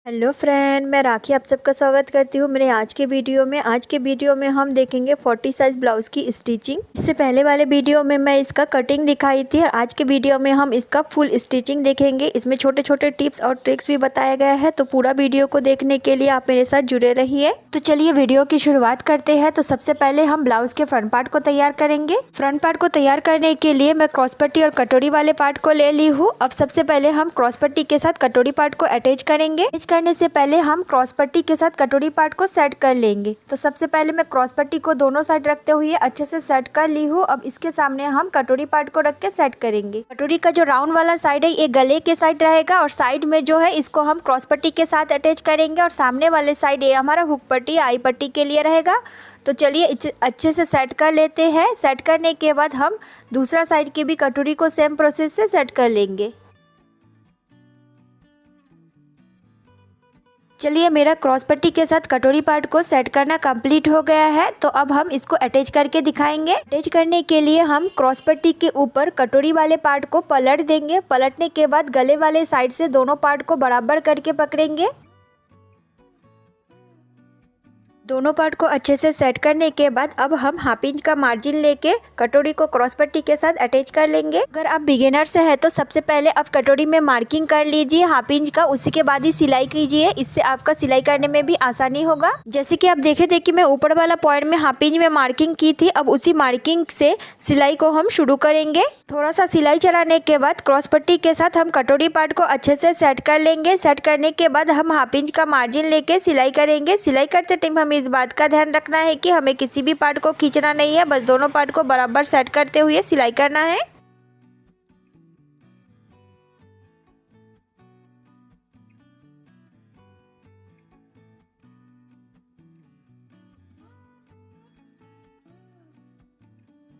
Hello friend, मैं राखी आप सबका स्वागत करती हूँ मेरे आज के वीडियो में हम देखेंगे 40 साइज ब्लाउज की स्टिचिंग। इससे पहले वाले वीडियो में मैं इसका कटिंग दिखाई थी और आज के वीडियो में हम इसका फुल स्टिचिंग देखेंगे। इसमें छोटे छोटे टिप्स और ट्रिक्स भी बताया गया है, तो पूरा वीडियो को देखने के लिए आप मेरे साथ जुड़े रहिए। तो चलिए वीडियो की शुरुआत करते हैं। तो सबसे पहले हम ब्लाउज के फ्रंट पार्ट को तैयार करेंगे। फ्रंट पार्ट को तैयार करने के लिए मैं क्रॉस पट्टी और कटोरी वाले पार्ट को ले ली हूँ। अब सबसे पहले हम क्रॉस पट्टी के साथ कटोरी पार्ट को अटैच करेंगे। करने से पहले हम क्रॉस पट्टी के साथ कटोरी पार्ट को सेट कर लेंगे। तो सबसे पहले मैं क्रॉस पट्टी को दोनों साइड रखते हुए अच्छे से सेट कर ली हूँ। अब इसके सामने हम कटोरी पार्ट को रख के सेट करेंगे। कटोरी का जो राउंड वाला साइड है ये गले के साइड रहेगा और साइड में जो है इसको हम क्रॉस पट्टी के साथ अटैच करेंगे और सामने वाले साइड ये हमारा हुक पट्टी आई पट्टी के लिए रहेगा। तो चलिए अच्छे से सेट कर लेते हैं। सेट करने के बाद हम दूसरा साइड की भी कटोरी को सेम प्रोसेस से सेट कर लेंगे। चलिए मेरा क्रॉस पट्टी के साथ कटोरी पार्ट को सेट करना कंप्लीट हो गया है। तो अब हम इसको अटैच करके दिखाएंगे। अटैच करने के लिए हम क्रॉस पट्टी के ऊपर कटोरी वाले पार्ट को पलट देंगे। पलटने के बाद गले वाले साइड से दोनों पार्ट को बराबर करके पकड़ेंगे। दोनों पार्ट को अच्छे से सेट करने के बाद अब हम हाफ इंच का मार्जिन लेके कटोरी को क्रॉस पट्टी के साथ अटैच कर लेंगे। अगर आप बिगिनर से है तो सबसे पहले आप कटोरी में मार्किंग कर लीजिए हाफ इंच का, उसी के बाद ही सिलाई कीजिए। इससे आपका सिलाई करने में भी आसानी होगा। जैसे कि आप देखे थे कि मैं ऊपर वाला पॉइंट में हाफ इंच में मार्किंग की थी। अब उसी मार्किंग से सिलाई को हम शुरू करेंगे। थोड़ा सा सिलाई चलाने के बाद क्रॉस पट्टी के साथ हम कटोरी पार्ट को अच्छे से सेट कर लेंगे। सेट करने के बाद हम हाफ इंच का मार्जिन लेके सिलाई करेंगे। सिलाई करते टाइम हमें इस बात का ध्यान रखना है कि हमें किसी भी पार्ट को खींचना नहीं है, बस दोनों पार्ट को बराबर सेट करते हुए सिलाई करना है।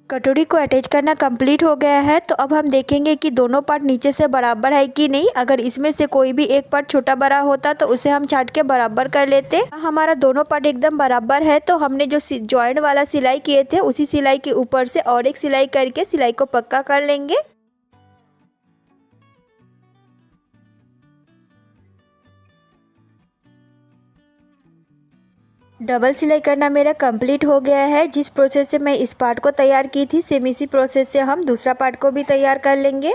कटोरी को अटैच करना कंप्लीट हो गया है। तो अब हम देखेंगे कि दोनों पार्ट नीचे से बराबर है कि नहीं। अगर इसमें से कोई भी एक पार्ट छोटा बड़ा होता तो उसे हम छाट के बराबर कर लेते। हमारा दोनों पार्ट एकदम बराबर है। तो हमने जो जॉइंट वाला सिलाई किए थे उसी सिलाई के ऊपर से और एक सिलाई करके सिलाई को पक्का कर लेंगे। डबल सिलाई करना मेरा कंप्लीट हो गया है। जिस प्रोसेस से मैं इस पार्ट को तैयार की थी सेम इसी प्रोसेस से हम दूसरा पार्ट को भी तैयार कर लेंगे।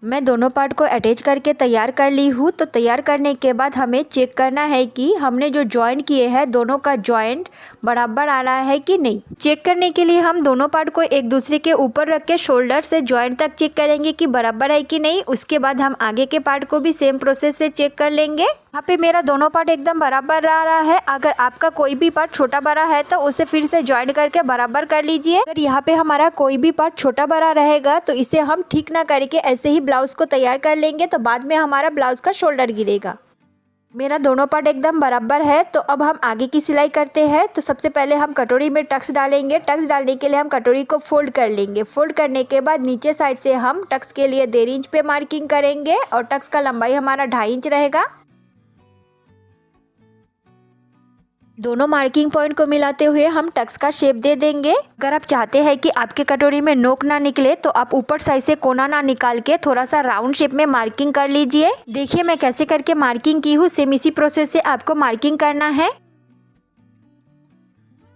मैं दोनों पार्ट को अटैच करके तैयार कर ली हूँ। तो तैयार करने के बाद हमें चेक करना है कि हमने जो जॉइंट किए हैं दोनों का जॉइंट बराबर आ रहा है कि नहीं। चेक करने के लिए हम दोनों पार्ट को एक दूसरे के ऊपर रख के शोल्डर से जॉइंट तक चेक करेंगे कि बराबर है कि नहीं। उसके बाद हम आगे के पार्ट को भी सेम प्रोसेस से चेक कर लेंगे। यहाँ पे मेरा दोनों पार्ट एकदम बराबर आ रहा है। अगर आपका कोई भी पार्ट छोटा बड़ा है तो उसे फिर से ज्वाइन करके बराबर कर लीजिए। अगर यहाँ पे हमारा कोई भी पार्ट छोटा बड़ा रहेगा तो इसे हम ठीक ना करके ऐसे ही ब्लाउज को तैयार कर लेंगे, तो बाद में हमारा ब्लाउज का शोल्डर गिरेगा। मेरा दोनों पार्ट एकदम बराबर है। तो अब हम आगे की सिलाई करते हैं। तो सबसे पहले हम कटोरी में टक्स डालेंगे। टक्स डालने के लिए हम कटोरी को फोल्ड कर लेंगे। फोल्ड करने के बाद नीचे साइड से हम टक्स के लिए 1.5 इंच पे मार्किंग करेंगे और टक्स का लंबाई हमारा 2.5 इंच रहेगा। दोनों मार्किंग पॉइंट को मिलाते हुए हम टक्स का शेप दे देंगे। अगर आप चाहते हैं कि आपके कटोरी में नोक ना निकले तो आप ऊपर साइड से कोना ना निकाल के थोड़ा सा राउंड शेप में मार्किंग कर लीजिए। देखिए मैं कैसे करके मार्किंग की हूँ, सेम इसी प्रोसेस से आपको मार्किंग करना है।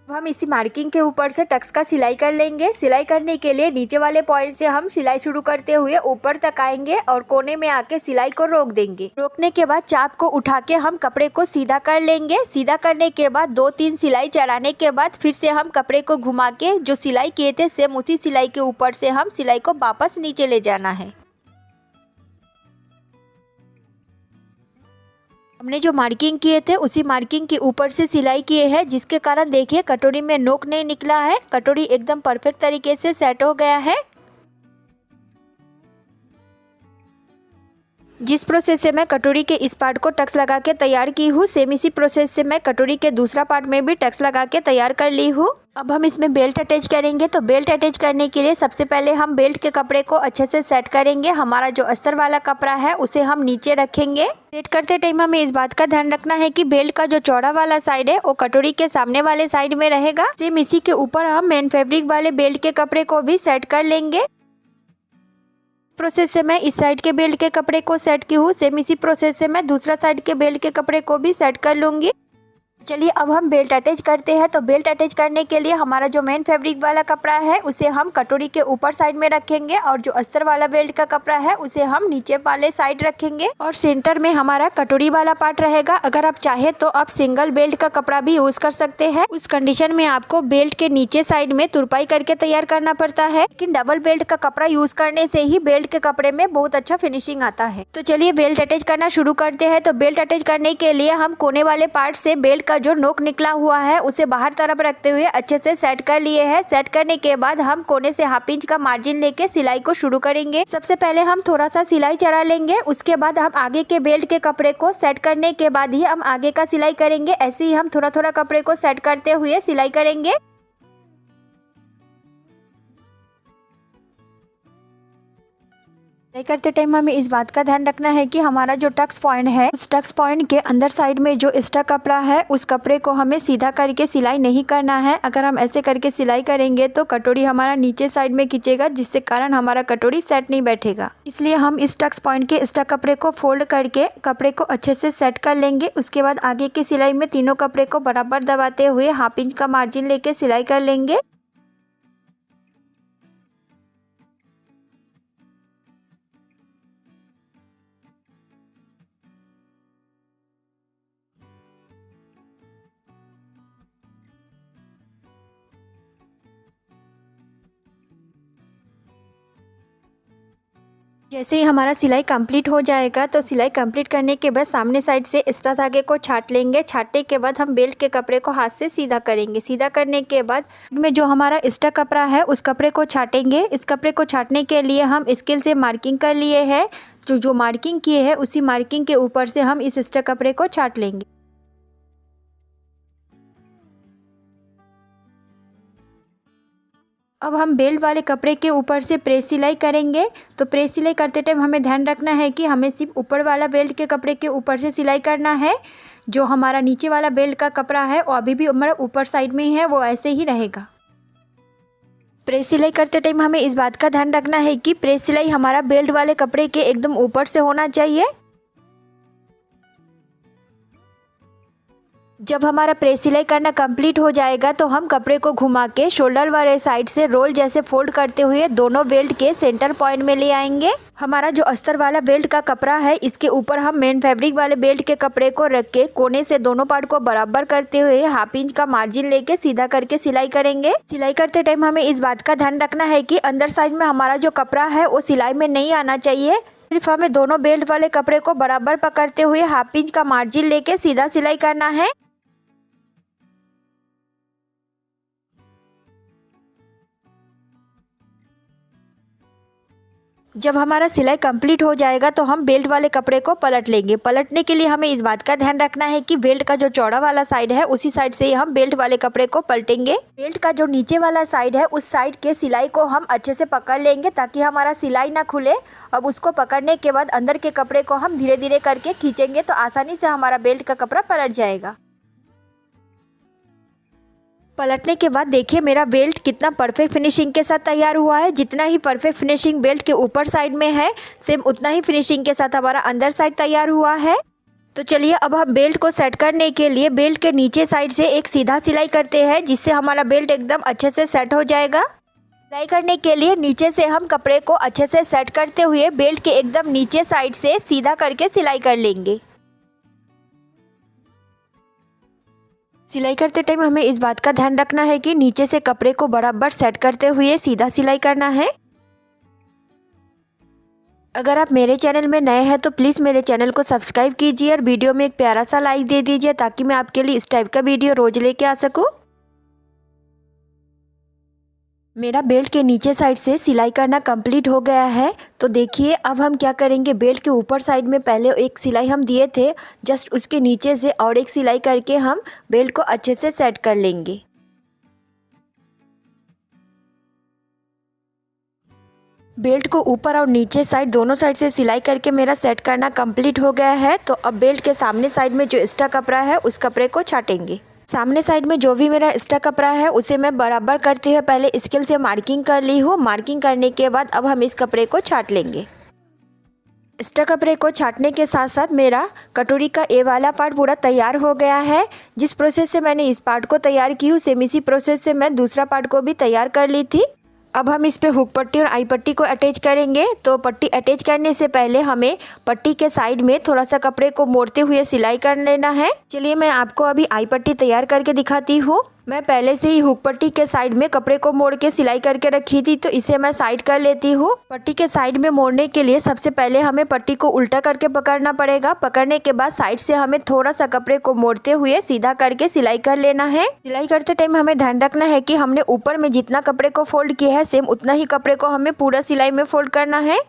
अब हम इसी मार्किंग के ऊपर से टक्स का सिलाई कर लेंगे। सिलाई करने के लिए नीचे वाले पॉइंट से हम सिलाई शुरू करते हुए ऊपर तक आएंगे और कोने में आके सिलाई को रोक देंगे। रोकने के बाद चाप को उठा के हम कपड़े को सीधा कर लेंगे। सीधा करने के बाद 2-3 सिलाई चढ़ाने के बाद फिर से हम कपड़े को घुमा के जो सिलाई किए थे सेम उसी सिलाई के ऊपर से हम सिलाई को वापस नीचे ले जाना है। हमने जो मार्किंग किए थे उसी मार्किंग के ऊपर से सिलाई किए हैं, जिसके कारण देखिए कटोरी में नोक नहीं निकला है। कटोरी एकदम परफेक्ट तरीके से सेट हो गया है। जिस प्रोसेस से मैं कटोरी के इस पार्ट को टक्स लगा के तैयार की हूँ सेम इसी प्रोसेस से मैं कटोरी के दूसरा पार्ट में भी टक्स लगा के तैयार कर ली हूँ। अब हम इसमें बेल्ट अटैच करेंगे। तो बेल्ट अटैच करने के लिए सबसे पहले हम बेल्ट के कपड़े को अच्छे से सेट करेंगे। हमारा जो अस्तर वाला कपड़ा है उसे हम नीचे रखेंगे। सेट करते टाइम हमें इस बात का ध्यान रखना है कि बेल्ट का जो चौड़ा वाला साइड है वो कटोरी के सामने वाले साइड में रहेगा। सेम इसी के ऊपर हम मेन फैब्रिक वाले बेल्ट के कपड़े को भी सेट कर लेंगे। प्रोसेस से मैं इस साइड के बेल्ट के कपड़े को सेट की हूँ, सेम इसी प्रोसेस से मैं दूसरा साइड के बेल्ट के कपड़े को भी सेट कर लूँगी। चलिए अब हम बेल्ट अटैच करते हैं। तो बेल्ट अटैच करने के लिए हमारा जो मेन फैब्रिक वाला कपड़ा है उसे हम कटोरी के ऊपर साइड में रखेंगे और जो अस्तर वाला बेल्ट का कपड़ा है उसे हम नीचे वाले साइड रखेंगे और सेंटर में हमारा कटोरी वाला पार्ट रहेगा। अगर आप चाहे तो आप सिंगल बेल्ट का कपड़ा भी यूज कर सकते हैं। उस कंडीशन में आपको बेल्ट के नीचे साइड में तुरपाई करके तैयार करना पड़ता है, लेकिन डबल बेल्ट का कपड़ा यूज करने से ही बेल्ट के कपड़े में बहुत अच्छा फिनिशिंग आता है। तो चलिए बेल्ट अटैच करना शुरू करते हैं। तो बेल्ट अटैच करने के लिए हम कोने वाले पार्ट से बेल्ट का जो नोक निकला हुआ है उसे बाहर तरफ रखते हुए अच्छे से सेट कर लिए हैं। सेट करने के बाद हम कोने से हाफ इंच का मार्जिन लेके सिलाई को शुरू करेंगे। सबसे पहले हम थोड़ा सा सिलाई चढ़ा लेंगे, उसके बाद हम आगे के बेल्ट के कपड़े को सेट करने के बाद ही हम आगे का सिलाई करेंगे। ऐसे ही हम थोड़ा थोड़ा कपड़े को सेट करते हुए सिलाई करेंगे। सिलाई करते टाइम हमें इस बात का ध्यान रखना है कि हमारा जो टक्स पॉइंट है उस टक्स पॉइंट के अंदर साइड में जो एक्स्ट्रा कपड़ा है उस कपड़े को हमें सीधा करके सिलाई नहीं करना है। अगर हम ऐसे करके सिलाई करेंगे तो कटोरी हमारा नीचे साइड में खींचेगा, जिससे कारण हमारा कटोरी सेट नहीं बैठेगा। इसलिए हम इस टक्स पॉइंट के एक्स्ट्रा कपड़े को फोल्ड करके कपड़े को अच्छे से सेट कर लेंगे। उसके बाद आगे की सिलाई में तीनों कपड़े को बराबर दबाते हुए हाफ इंच का मार्जिन लेके सिलाई कर लेंगे। जैसे ही हमारा सिलाई कंप्लीट हो जाएगा तो सिलाई कंप्लीट करने के बाद सामने साइड से एक्स्ट्रा धागे को छाट लेंगे। छाटने के बाद हम बेल्ट के कपड़े को हाथ से सीधा करेंगे। सीधा करने के बाद में जो हमारा एक्स्ट्रा कपड़ा है उस कपड़े को छाटेंगे। इस कपड़े को छाटने के लिए हम स्केल से मार्किंग कर लिए है। जो मार्किंग किए है उसी मार्किंग के ऊपर से हम इस एक्स्ट्रा कपड़े को छाट लेंगे। अब हम बेल्ट वाले कपड़े के ऊपर से प्रेस सिलाई करेंगे। तो प्रेस सिलाई करते टाइम हमें ध्यान रखना है कि हमें सिर्फ ऊपर वाला बेल्ट के कपड़े के ऊपर से सिलाई करना है। जो हमारा नीचे वाला बेल्ट का कपड़ा है वो अभी भी हमारा ऊपर साइड में ही है, वो ऐसे ही रहेगा। प्रेस सिलाई करते टाइम हमें इस बात का ध्यान रखना है कि प्रेस सिलाई हमारा बेल्ट वाले कपड़े के एकदम ऊपर से होना चाहिए। जब हमारा प्रेस सिलाई करना कंप्लीट हो जाएगा तो हम कपड़े को घुमा के शोल्डर वाले साइड से रोल जैसे फोल्ड करते हुए दोनों बेल्ट के सेंटर पॉइंट में ले आएंगे। हमारा जो अस्तर वाला बेल्ट का कपड़ा है इसके ऊपर हम मेन फैब्रिक वाले बेल्ट के कपड़े को रख के कोने से दोनों पार्ट को बराबर करते हुए हाफ इंच का मार्जिन लेके सीधा करके सिलाई करेंगे। सिलाई करते टाइम हमें इस बात का ध्यान रखना है कि अंदर साइड में हमारा जो कपड़ा है वो सिलाई में नहीं आना चाहिए। सिर्फ हमें दोनों बेल्ट वाले कपड़े को बराबर पकड़ते हुए हाफ इंच का मार्जिन लेके सीधा सिलाई करना है। जब हमारा सिलाई कंप्लीट हो जाएगा तो हम बेल्ट वाले कपड़े को पलट लेंगे। पलटने के लिए हमें इस बात का ध्यान रखना है कि बेल्ट का जो चौड़ा वाला साइड है उसी साइड से ही हम बेल्ट वाले कपड़े को पलटेंगे। बेल्ट का जो नीचे वाला साइड है उस साइड के सिलाई को हम अच्छे से पकड़ लेंगे ताकि हमारा सिलाई ना खुले। अब उसको पकड़ने के बाद अंदर के कपड़े को हम धीरे धीरे करके खींचेंगे तो आसानी से हमारा बेल्ट का कपड़ा पलट जाएगा। पलटने के बाद देखिए मेरा बेल्ट कितना परफेक्ट फिनिशिंग के साथ तैयार हुआ है। जितना ही परफेक्ट फिनिशिंग बेल्ट के ऊपर साइड में है सेम उतना ही फिनिशिंग के साथ हमारा अंदर साइड तैयार हुआ है। तो चलिए अब हम बेल्ट को सेट करने के लिए बेल्ट के नीचे साइड से एक सीधा सिलाई करते हैं, जिससे हमारा बेल्ट एकदम अच्छे से सेट हो जाएगा। सिलाई करने के लिए नीचे से हम कपड़े को अच्छे से सेट करते हुए बेल्ट के एकदम नीचे साइड से सीधा करके सिलाई कर लेंगे। सिलाई करते टाइम हमें इस बात का ध्यान रखना है कि नीचे से कपड़े को बराबर सेट करते हुए सीधा सिलाई करना है। अगर आप मेरे चैनल में नए हैं तो प्लीज़ मेरे चैनल को सब्सक्राइब कीजिए और वीडियो में एक प्यारा सा लाइक दे दीजिए ताकि मैं आपके लिए इस टाइप का वीडियो रोज लेके आ सकूं। मेरा बेल्ट के नीचे साइड से सिलाई करना कंप्लीट हो गया है। तो देखिए अब हम क्या करेंगे, बेल्ट के ऊपर साइड में पहले एक सिलाई हम दिए थे, जस्ट उसके नीचे से और एक सिलाई करके हम बेल्ट को अच्छे से सेट कर लेंगे। बेल्ट को ऊपर और नीचे साइड दोनों साइड से सिलाई करके मेरा सेट करना कंप्लीट हो गया है। तो अब बेल्ट के सामने साइड में जो एक्स्ट्रा कपड़ा है उस कपड़े को छाटेंगे। सामने साइड में जो भी मेरा एक्स्ट्रा कपड़ा है उसे मैं बराबर करते हुए पहले स्केल से मार्किंग कर ली हूँ। मार्किंग करने के बाद अब हम इस कपड़े को छाट लेंगे। एक्स्ट्रा कपड़े को छाटने के साथ साथ मेरा कटोरी का ए वाला पार्ट पूरा तैयार हो गया है। जिस प्रोसेस से मैंने इस पार्ट को तैयार की हूँ सेम इसी प्रोसेस से मैं दूसरा पार्ट को भी तैयार कर ली थी। अब हम इस पे हुक पट्टी और आई पट्टी को अटैच करेंगे। तो पट्टी अटैच करने से पहले हमें पट्टी के साइड में थोड़ा सा कपड़े को मोड़ते हुए सिलाई कर लेना है। चलिए मैं आपको अभी आई पट्टी तैयार करके दिखाती हूँ। मैं पहले से ही हुक पट्टी के साइड में कपड़े को मोड़ के सिलाई करके रखी थी, तो इसे मैं साइड कर लेती हूँ। पट्टी के साइड में मोड़ने के लिए सबसे पहले हमें पट्टी को उल्टा करके पकड़ना पड़ेगा। पकड़ने के बाद साइड से हमें थोड़ा सा कपड़े को मोड़ते हुए सीधा करके सिलाई कर लेना है। सिलाई करते टाइम हमें ध्यान रखना है कि हमने ऊपर में जितना कपड़े को फोल्ड किया है सेम उतना ही कपड़े को हमें पूरा सिलाई में फोल्ड करना है।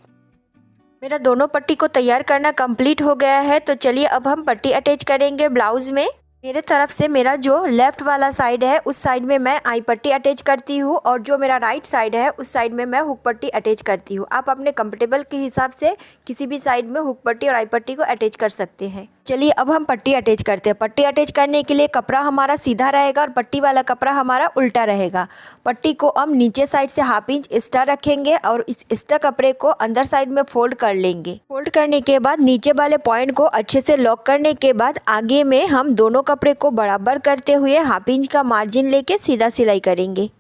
मेरा दोनों पट्टी को तैयार करना कंप्लीट हो गया है। तो चलिए अब हम पट्टी अटैच करेंगे ब्लाउज में। मेरे तरफ से मेरा जो लेफ्ट वाला साइड है उस साइड में मैं आई पट्टी अटैच करती हूँ और जो मेरा राइट साइड है उस साइड में मैं हुक पट्टी अटैच करती हूँ। आप अपने कंफर्टेबल के हिसाब से किसी भी साइड में हुक पट्टी और आई पट्टी को अटैच कर सकते हैं। चलिए अब हम पट्टी अटैच करते हैं। पट्टी अटैच करने के लिए कपड़ा हमारा सीधा रहेगा और पट्टी वाला कपड़ा हमारा उल्टा रहेगा। पट्टी को हम नीचे साइड से 1/2 इंच एक्स्ट्रा रखेंगे और इस एक्स्ट्रा कपड़े को अंदर साइड में फोल्ड कर लेंगे। फोल्ड करने के बाद नीचे वाले पॉइंट को अच्छे से लॉक करने के बाद आगे में हम दोनों कपड़े को बराबर करते हुए 1/2 इंच का मार्जिन लेके सीधा सिलाई करेंगे।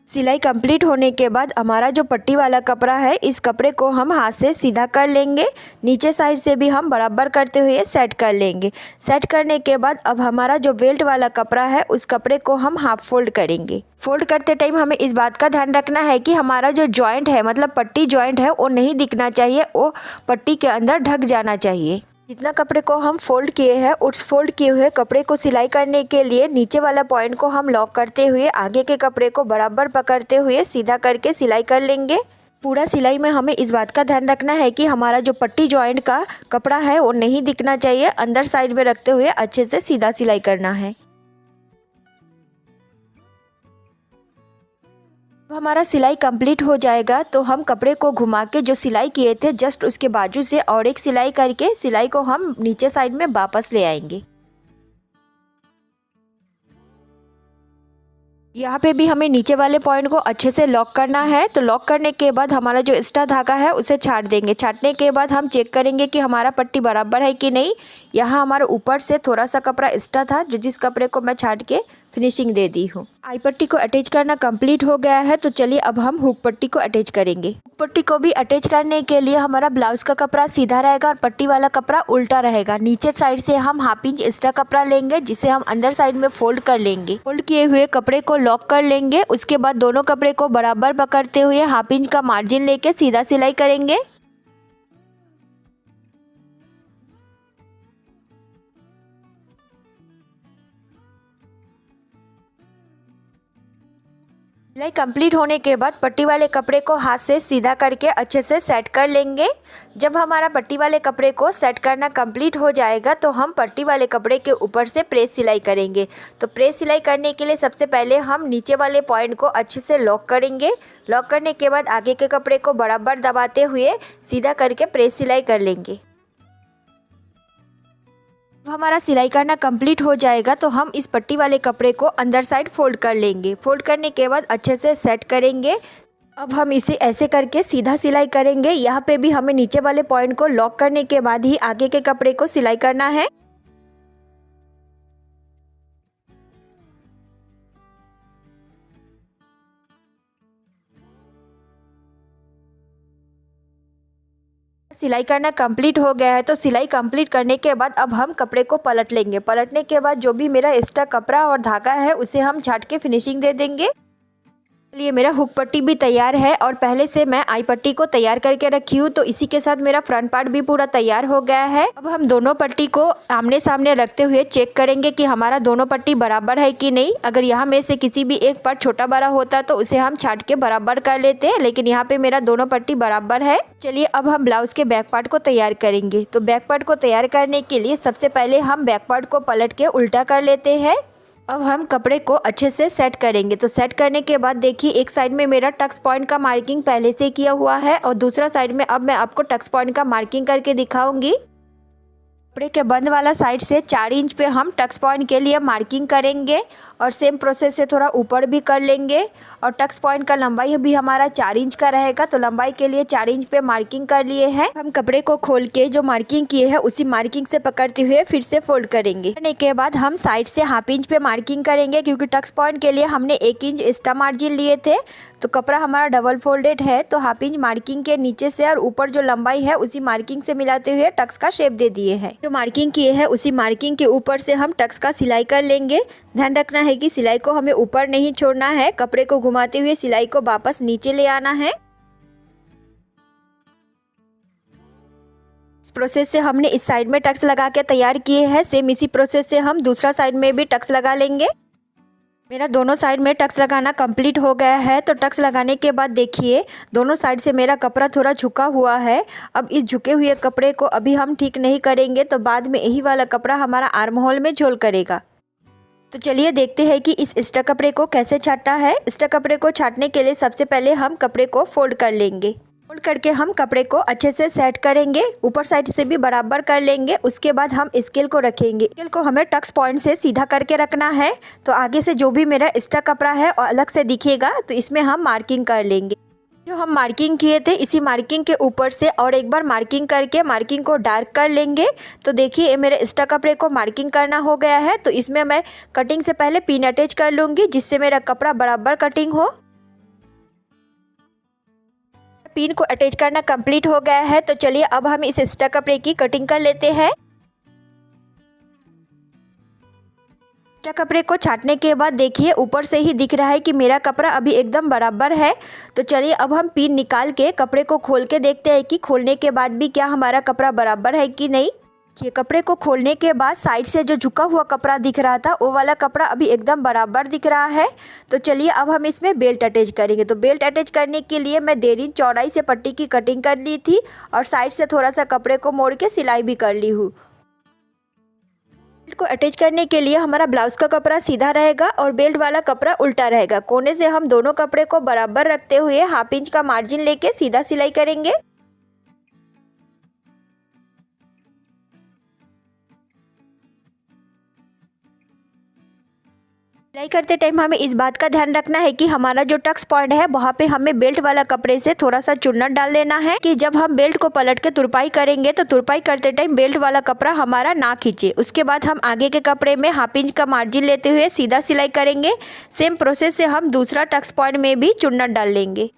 सिलाई कंप्लीट होने के बाद हमारा जो पट्टी वाला कपड़ा है इस कपड़े को हम हाथ से सीधा कर लेंगे। नीचे साइड से भी हम बराबर करते हुए सेट कर लेंगे। सेट करने के बाद अब हमारा जो बेल्ट वाला कपड़ा है उस कपड़े को हम हाफ फोल्ड करेंगे। फोल्ड करते टाइम हमें इस बात का ध्यान रखना है कि हमारा जो जॉइंट है मतलब पट्टी जॉइंट है वो नहीं दिखना चाहिए, वो पट्टी के अंदर ढक जाना चाहिए। जितना कपड़े को हम फोल्ड किए हैं उस फोल्ड किए हुए कपड़े को सिलाई करने के लिए नीचे वाला पॉइंट को हम लॉक करते हुए आगे के कपड़े को बराबर पकड़ते हुए सीधा करके सिलाई कर लेंगे। पूरा सिलाई में हमें इस बात का ध्यान रखना है कि हमारा जो पट्टी जॉइंट का कपड़ा है वो नहीं दिखना चाहिए, अंदर साइड में रखते हुए अच्छे से सीधा सिलाई करना है। अब हमारा सिलाई कंप्लीट हो जाएगा तो हम कपड़े को घुमा के जो सिलाई किए थे जस्ट उसके बाजू से और एक सिलाई करके सिलाई को हम नीचे साइड में वापस ले आएंगे। यहाँ पे भी हमें नीचे वाले पॉइंट को अच्छे से लॉक करना है। तो लॉक करने के बाद हमारा जो एक्स्ट्रा धागा है उसे छाट देंगे। छाटने के बाद हम चेक करेंगे कि हमारा पट्टी बराबर है कि नहीं। यहाँ हमारे ऊपर से थोड़ा सा कपड़ा एक्स्ट्रा था जो जिस कपड़े को मैं छाट के फिनिशिंग दे दी हूँ। आई पट्टी को अटैच करना कंप्लीट हो गया है। तो चलिए अब हम हुक पट्टी को अटैच करेंगे। हुक पट्टी को भी अटैच करने के लिए हमारा ब्लाउज का कपड़ा सीधा रहेगा और पट्टी वाला कपड़ा उल्टा रहेगा। नीचे साइड से हम 1/2 इंच एक्स्ट्रा कपड़ा लेंगे जिसे हम अंदर साइड में फोल्ड कर लेंगे। फोल्ड किए हुए कपड़े को लॉक कर लेंगे। उसके बाद दोनों कपड़े को बराबर पकड़ते हुए 1/2 इंच का मार्जिन लेके सीधा सिलाई करेंगे। सिलाई कंप्लीट होने के बाद पट्टी वाले कपड़े को हाथ से सीधा करके अच्छे से सेट कर लेंगे। जब हमारा पट्टी वाले कपड़े को सेट करना कंप्लीट हो जाएगा तो हम पट्टी वाले कपड़े के ऊपर से प्रेस सिलाई करेंगे। तो प्रेस सिलाई करने के लिए सबसे पहले हम नीचे वाले पॉइंट को अच्छे से लॉक करेंगे। लॉक करने के बाद आगे के कपड़े को बराबर दबाते हुए सीधा करके प्रेस सिलाई कर लेंगे। जब हमारा सिलाई करना कंप्लीट हो जाएगा तो हम इस पट्टी वाले कपड़े को अंदर साइड फोल्ड कर लेंगे। फोल्ड करने के बाद अच्छे से सेट करेंगे। अब हम इसे ऐसे करके सीधा सिलाई करेंगे। यहाँ पे भी हमें नीचे वाले पॉइंट को लॉक करने के बाद ही आगे के कपड़े को सिलाई करना है। सिलाई करना कंप्लीट हो गया है। तो सिलाई कंप्लीट करने के बाद अब हम कपड़े को पलट लेंगे। पलटने के बाद जो भी मेरा एक्स्ट्रा कपड़ा और धागा है उसे हम छाट के फिनिशिंग दे देंगे। चलिए मेरा हुक पट्टी भी तैयार है और पहले से मैं आई पट्टी को तैयार करके रखी हूँ। तो इसी के साथ मेरा फ्रंट पार्ट भी पूरा तैयार हो गया है। अब हम दोनों पट्टी को आमने सामने रखते हुए चेक करेंगे कि हमारा दोनों पट्टी बराबर है कि नहीं। अगर यहाँ में से किसी भी एक पार्ट छोटा बड़ा होता तो उसे हम छाट के बराबर कर लेते हैं, लेकिन यहाँ पे मेरा दोनों पट्टी बराबर है। चलिए अब हम ब्लाउज के बैक पार्ट को तैयार करेंगे। तो बैक पार्ट को तैयार करने के लिए सबसे पहले हम बैक पार्ट को पलट के उल्टा कर लेते हैं अब हम कपड़े को अच्छे से सेट करेंगे। तो सेट करने के बाद देखिए एक साइड में मेरा टक्स पॉइंट का मार्किंग पहले से किया हुआ है और दूसरा साइड में अब मैं आपको टक्स पॉइंट का मार्किंग करके दिखाऊंगी। कपड़े के बंद वाला साइड से 4 इंच पे हम टक्स पॉइंट के लिए मार्किंग करेंगे और सेम प्रोसेस से थोड़ा ऊपर भी कर लेंगे। और टक्स पॉइंट का लंबाई भी हमारा 4 इंच का रहेगा, तो लंबाई के लिए 4 इंच पे मार्किंग कर लिए हैं। हम कपड़े को खोल के जो मार्किंग किए हैं उसी मार्किंग से पकड़ते हुए फिर से फोल्ड करेंगे। करने के बाद हम साइड से हाफ इंच पे मार्किंग करेंगे, क्योंकि टक्स पॉइंट के लिए हमने 1 इंच एक्स्ट्रा मार्जिन लिए थे। तो कपड़ा हमारा डबल फोल्डेड है, तो हाफ इंच मार्किंग के नीचे से और ऊपर जो लंबाई है उसी मार्किंग से मिलाते हुए टक्स का शेप दे दिए हैं। जो मार्किंग किए हैं उसी मार्किंग के ऊपर से हम टक्स का सिलाई कर लेंगे। ध्यान रखना है कि सिलाई को हमें ऊपर नहीं छोड़ना है, कपड़े को घुमाते हुए सिलाई को वापस नीचे ले आना है। इस प्रोसेस से हमने इस साइड में टक्स लगा के तैयार किए हैं, सेम इसी प्रोसेस से हम दूसरा साइड में भी टक्स लगा लेंगे। मेरा दोनों साइड में टक्स लगाना कंप्लीट हो गया है। तो टक्स लगाने के बाद देखिए दोनों साइड से मेरा कपड़ा थोड़ा झुका हुआ है। अब इस झुके हुए कपड़े को अभी हम ठीक नहीं करेंगे, तो बाद में यही वाला कपड़ा हमारा आर्म होल में झोल करेगा। तो चलिए देखते हैं कि इस एक्स्ट्रा कपड़े को कैसे छाटना है। एक्स्ट्रा कपड़े को छाटने के लिए सबसे पहले हम कपड़े को फोल्ड कर लेंगे। फोल्ड करके हम कपड़े को अच्छे से सेट करेंगे, ऊपर साइड से भी बराबर कर लेंगे। उसके बाद हम स्केल को रखेंगे। स्केल को हमें टक्स पॉइंट से सीधा करके रखना है, तो आगे से जो भी मेरा एक्स्ट्रा कपड़ा है और अलग से दिखेगा, तो इसमें हम मार्किंग कर लेंगे। जो हम मार्किंग किए थे इसी मार्किंग के ऊपर से और एक बार मार्किंग करके मार्किंग को डार्क कर लेंगे। तो देखिए मेरे एक्स्ट्रा कपड़े को मार्किंग करना हो गया है। तो इसमें मैं कटिंग से पहले पिन अटैच कर लूँगी, जिससे मेरा कपड़ा बराबर कटिंग हो। पिन को अटैच करना कंप्लीट हो गया है। तो चलिए अब हम इस एक्स्ट्रा कपड़े की कटिंग कर लेते हैं। एक्स्ट्रा कपड़े को छाटने के बाद देखिए ऊपर से ही दिख रहा है कि मेरा कपड़ा अभी एकदम बराबर है। तो चलिए अब हम पिन निकाल के कपड़े को खोल के देखते हैं कि खोलने के बाद भी क्या हमारा कपड़ा बराबर है कि नहीं। ये कपड़े को खोलने के बाद साइड से जो झुका हुआ कपड़ा दिख रहा था वो वाला कपड़ा अभी एकदम बराबर दिख रहा है। तो चलिए अब हम इसमें बेल्ट अटैच करेंगे। तो बेल्ट अटैच करने के लिए मैं 1.5 इंच चौड़ाई से पट्टी की कटिंग कर ली थी और साइड से थोड़ा सा कपड़े को मोड़ के सिलाई भी कर ली हूँ। बेल्ट को अटैच करने के लिए हमारा ब्लाउज का कपड़ा सीधा रहेगा और बेल्ट वाला कपड़ा उल्टा रहेगा। कोने से हम दोनों कपड़े को बराबर रखते हुए हाफ इंच का मार्जिन लेके सीधा सिलाई करेंगे। सिलाई करते टाइम हमें इस बात का ध्यान रखना है कि हमारा जो टक्स पॉइंट है वहाँ पे हमें बेल्ट वाला कपड़े से थोड़ा सा चुन्नट डाल देना है, कि जब हम बेल्ट को पलट के तुरपाई करेंगे तो तुरपाई करते टाइम बेल्ट वाला कपड़ा हमारा ना खींचे। उसके बाद हम आगे के कपड़े में हाफ इंच का मार्जिन लेते हुए सीधा सिलाई करेंगे। सेम प्रोसेस से हम दूसरा टक्स पॉइंट में भी चुन्नट डाल लेंगे।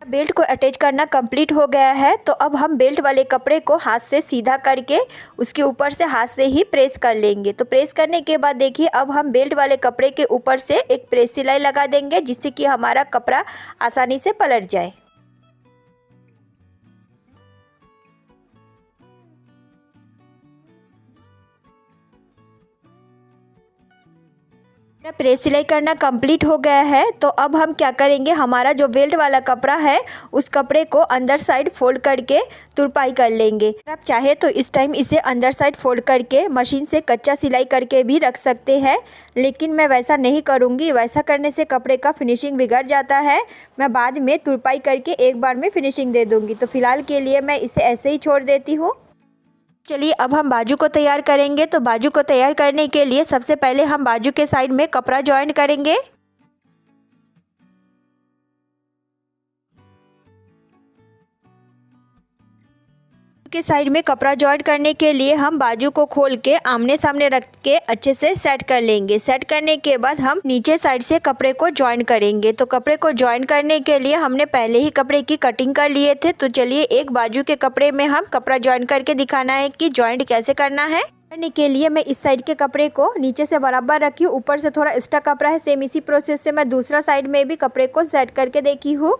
बेल्ट को अटैच करना कंप्लीट हो गया है। तो अब हम बेल्ट वाले कपड़े को हाथ से सीधा करके उसके ऊपर से हाथ से ही प्रेस कर लेंगे। तो प्रेस करने के बाद देखिए अब हम बेल्ट वाले कपड़े के ऊपर से एक प्रेस सिलाई लगा देंगे, जिससे कि हमारा कपड़ा आसानी से पलट जाए। प्रेस सिलाई करना कंप्लीट हो गया है। तो अब हम क्या करेंगे, हमारा जो बेल्ट वाला कपड़ा है उस कपड़े को अंदर साइड फोल्ड करके तुरपाई कर लेंगे। आप चाहे तो इस टाइम इसे अंदर साइड फोल्ड करके मशीन से कच्चा सिलाई करके भी रख सकते हैं, लेकिन मैं वैसा नहीं करूँगी। वैसा करने से कपड़े का फिनिशिंग बिगड़ जाता है। मैं बाद में तुरपाई करके एक बार में फिनिशिंग दे दूँगी। तो फिलहाल के लिए मैं इसे ऐसे ही छोड़ देती हूँ। चलिए अब हम बाजू को तैयार करेंगे। तो बाजू को तैयार करने के लिए सबसे पहले हम बाजू के साइड में कपड़ा जॉइंट करेंगे। के साइड में कपड़ा जॉइंट करने के लिए हम बाजू को खोल के आमने सामने रख के अच्छे से सेट कर लेंगे। सेट करने के बाद हम नीचे साइड से कपड़े को जॉइंट करेंगे। तो कपड़े को जॉइंट करने के लिए हमने पहले ही कपड़े की कटिंग कर लिए थे। तो चलिए एक बाजू के कपड़े में हम कपड़ा जॉइंट करके दिखाना है कि जॉइंट कैसे करना है। करने के लिए मैं इस साइड के कपड़े को नीचे से बराबर रखी हूँ, ऊपर से थोड़ा एक्स्ट्रा कपड़ा है। सेम इसी प्रोसेस से मैं दूसरा साइड में भी कपड़े को सेट करके देखी हूँ।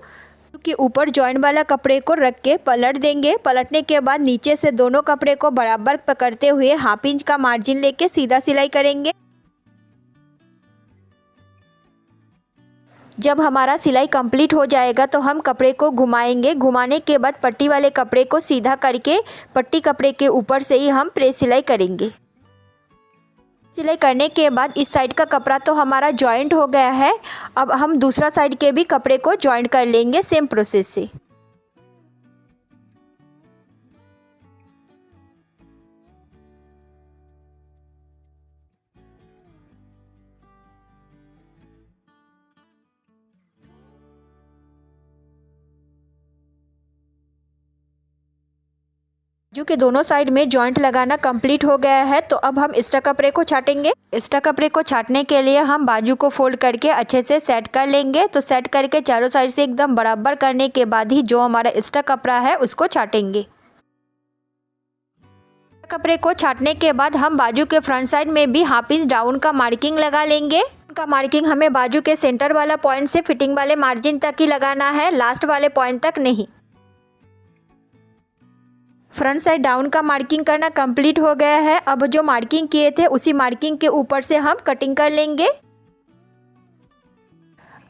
के ऊपर जॉइंट वाला कपड़े को रख के पलट देंगे। पलटने के बाद नीचे से दोनों कपड़े को बराबर पकड़ते हुए 1/2 इंच का मार्जिन लेके सीधा सिलाई करेंगे। जब हमारा सिलाई कंप्लीट हो जाएगा तो हम कपड़े को घुमाएंगे। घुमाने के बाद पट्टी वाले कपड़े को सीधा करके पट्टी कपड़े के ऊपर से ही हम प्रेस सिलाई करेंगे। सिलाई करने के बाद इस साइड का कपड़ा तो हमारा जॉइंट हो गया है। अब हम दूसरा साइड के भी कपड़े को जॉइंट कर लेंगे सेम प्रोसेस से। बाजू के दोनों साइड में जॉइंट लगाना कंप्लीट हो गया है। तो अब हम एक्स्ट्रा कपड़े को छाटेंगे। एक्स्ट्रा कपड़े को छाटने के लिए हम बाजू को फोल्ड करके अच्छे से सेट कर लेंगे। तो सेट करके चारों साइड से एकदम बराबर करने के बाद ही जो हमारा एक्स्ट्रा कपड़ा है उसको छाटेंगे। कपड़े को छाटने के बाद हम बाजू के फ्रंट साइड में भी 1/2 इंच डाउन का मार्किंग लगा लेंगे। का मार्किंग हमें बाजू के सेंटर वाला पॉइंट से फिटिंग वाले मार्जिन तक ही लगाना है, लास्ट वाले पॉइंट तक नहीं। फ्रंट साइड डाउन का मार्किंग करना कंप्लीट हो गया है। अब जो मार्किंग किए थे उसी मार्किंग के ऊपर से हम कटिंग कर लेंगे।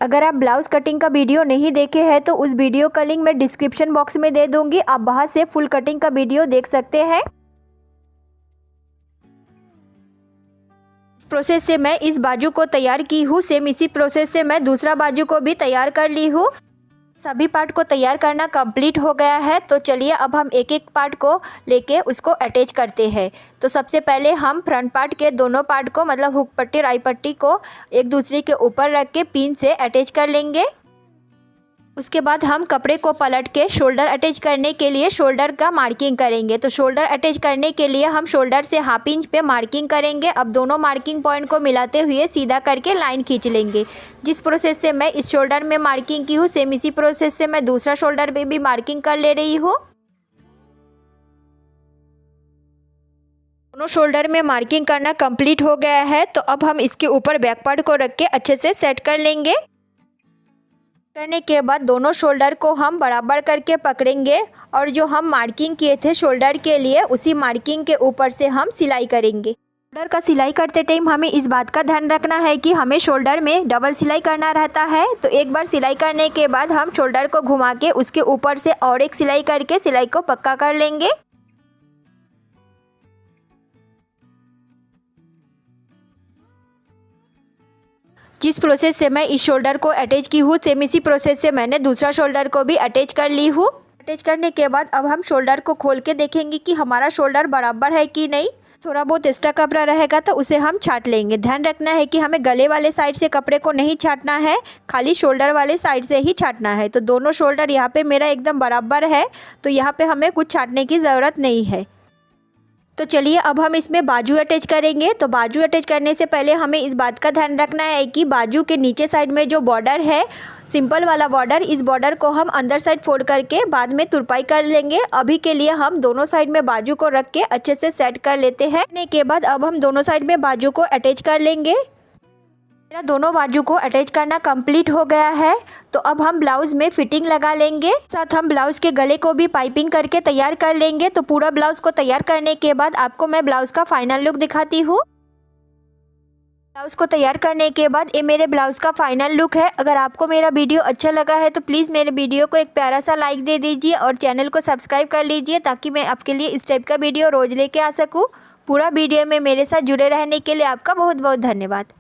अगर आप ब्लाउज कटिंग का वीडियो नहीं देखे हैं तो उस वीडियो का लिंक मैं डिस्क्रिप्शन बॉक्स में दे दूंगी, आप वहां से फुल कटिंग का वीडियो देख सकते हैं। इस प्रोसेस से मैं इस बाजू को तैयार की हूँ। सेम इसी प्रोसेस से मैं दूसरा बाजू को भी तैयार कर ली हूँ। सभी पार्ट को तैयार करना कंप्लीट हो गया है। तो चलिए अब हम एक एक पार्ट को लेके उसको अटैच करते हैं। तो सबसे पहले हम फ्रंट पार्ट के दोनों पार्ट को मतलब हुक पट्टी राई पट्टी को एक दूसरे के ऊपर रख के पिन से अटैच कर लेंगे। उसके बाद हम कपड़े को पलट के शोल्डर अटैच करने के लिए शोल्डर का मार्किंग करेंगे। तो शोल्डर अटैच करने के लिए हम शोल्डर से 1/2 इंच पे मार्किंग करेंगे। अब दोनों मार्किंग पॉइंट को मिलाते हुए सीधा करके लाइन खींच लेंगे। जिस प्रोसेस से मैं इस शोल्डर में मार्किंग की हूँ सेम इसी प्रोसेस से मैं दूसरा शोल्डर पे भी मार्किंग कर ले रही हूँ। दोनों शोल्डर में मार्किंग करना कंप्लीट हो गया है। तो अब हम इसके ऊपर बैक पार्ट को रख के अच्छे से सेट कर लेंगे। करने के बाद दोनों शोल्डर को हम बराबर करके पकड़ेंगे और जो हम मार्किंग किए थे शोल्डर के लिए उसी मार्किंग के ऊपर से हम सिलाई करेंगे। शोल्डर का सिलाई करते टाइम हमें इस बात का ध्यान रखना है कि हमें शोल्डर में डबल सिलाई करना रहता है। तो एक बार सिलाई करने के बाद हम शोल्डर को घुमा के उसके ऊपर से और एक सिलाई करके सिलाई को पक्का कर लेंगे। जिस प्रोसेस से मैं इस शोल्डर को अटैच की हूँ सेम इसी प्रोसेस से मैंने दूसरा शोल्डर को भी अटैच कर ली हूँ। अटैच करने के बाद अब हम शोल्डर को खोल के देखेंगे कि हमारा शोल्डर बराबर है कि नहीं। थोड़ा बहुत एक्स्ट्रा कपड़ा रहेगा तो उसे हम छाट लेंगे। ध्यान रखना है कि हमें गले वाले साइड से कपड़े को नहीं छाटना है, खाली शोल्डर वाले साइड से ही छाटना है। तो दोनों शोल्डर यहाँ पे मेरा एकदम बराबर है, तो यहाँ पे हमें कुछ छाटने की ज़रूरत नहीं है। तो चलिए अब हम इसमें बाजू अटैच करेंगे। तो बाजू अटैच करने से पहले हमें इस बात का ध्यान रखना है कि बाजू के नीचे साइड में जो बॉर्डर है सिंपल वाला बॉर्डर, इस बॉर्डर को हम अंदर साइड फोल्ड करके बाद में तुरपाई कर लेंगे। अभी के लिए हम दोनों साइड में बाजू को रख के अच्छे से सेट कर लेते हैं। करने के बाद अब हम दोनों साइड में बाजू को अटैच कर लेंगे। मेरा दोनों बाजू को अटैच करना कंप्लीट हो गया है। तो अब हम ब्लाउज में फिटिंग लगा लेंगे। साथ हम ब्लाउज के गले को भी पाइपिंग करके तैयार कर लेंगे। तो पूरा ब्लाउज को तैयार करने के बाद आपको मैं ब्लाउज का फाइनल लुक दिखाती हूँ। ब्लाउज को तैयार करने के बाद ये मेरे ब्लाउज का फाइनल लुक है। अगर आपको मेरा वीडियो अच्छा लगा है तो प्लीज़ मेरे वीडियो को एक प्यारा सा लाइक दे दीजिए और चैनल को सब्सक्राइब कर लीजिए ताकि मैं आपके लिए इस टाइप का वीडियो रोज़ लेके आ सकूँ। पूरा वीडियो में मेरे साथ जुड़े रहने के लिए आपका बहुत बहुत धन्यवाद।